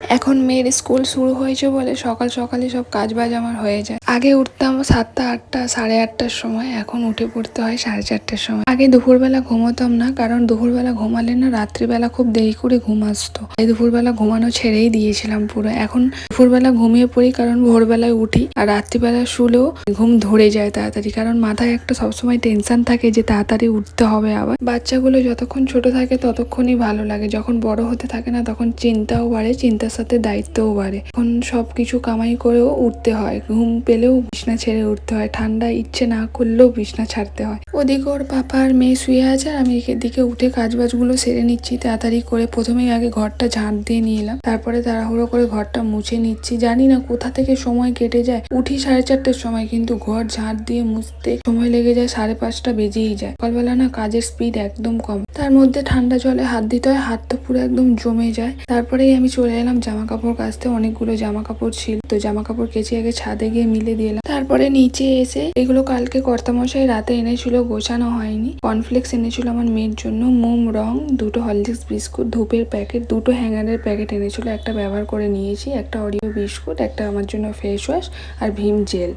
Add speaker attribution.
Speaker 1: এখন মেয়ের স্কুল শুরু হয়েছে বলে সকাল সকালই সব কাজ বাজ আমার হয়ে যায়। আগে উঠতাম 7টা 8টা 8:30টার সময়, এখন উঠে পড়তে হয় 4:30টার সময়। আগে দুপুরবেলা ঘুমোতাম না, কারণ দুপুরবেলা ঘুমালে না রাত্রিবেলা খুব দেরি করে ঘুম আসতো। এই দুপুরবেলা ঘুমানো ছেড়েই দিয়েছিলাম পুরো। এখন দুপুরবেলা ঘুমিয়ে পড়ি কারণ ভোরবেলায় উঠি, আর রাত্রিবেলা শুলেও ঘুম ধরে যায় তাড়াতাড়ি, কারণ মাথায় একটা সবসময় টেনশন থাকে যে তাড়াতাড়ি উঠতে হবে। আবার বাচ্চাগুলো যতক্ষণ ছোট থাকে ততক্ষণই ভালো লাগে, যখন বড় হতে থাকে না তখন চিন্তাও বাড়ে, চিন্তার সাথে দায়িত্বও বাড়ে। এখন সবকিছু কামাই করেও উঠতে হয়, ঘুম পেলেও বিছনা ছেড়ে উঠতে হয়, ঠান্ডা ইচ্ছে না করলেও বিছনা ছাড়তে হয়। ওদিকে ওর পাপা আর মেয়ে শুয়ে আছে, আর আমি এদিকে উঠে কাজবাজগুলো সেরে নিচ্ছি তাড়াতাড়ি করে। প্রথমেই আগে ঘরটা ঝাঁট দিয়ে নিলাম, তারপরে তাড়াহুড়ো করে ঘরটা মুছে নিচ্ছি। জানি না কোথা থেকে সময় কেটে যায়, উঠি 4:30টার সময়, কিন্তু ঘর ঝাঁট দিয়ে মুছতে সময় লেগে যায় 5:30 বেজেই যায়। সকালবেলা না কাজের স্পিড একদম কম, তার মধ্যে ঠান্ডা জলে হাত দিতে হয়, হাত তো পুরো একদম জমে যায়। তারপরেই আমি চলে এলাম জামা কাপড় কাচতে। অনেকগুলো জামা কাপড় ছিল, তো জামা কাপড় কেচে আগে ছাদে গিয়ে মিলে দিলাম। তারপরে নিচে এসে এগুলো কালকে কর্তামশাই রাতে এনেছিল, গোছানো হয়নি। কর্নফ্লেক্স এনেছিল আমার মেয়ের জন্য, মোম, রং, 2টো হরলিক্স বিস্কুট, ধূপের প্যাকেট, 2টো হ্যাঙ্গারের প্যাকেট এনেছিল, একটা ব্যবহার করে নিয়েছি, একটা অরিও বিস্কুট, একটা আমার জন্য ফেস ওয়াশ আর ভীম জেল।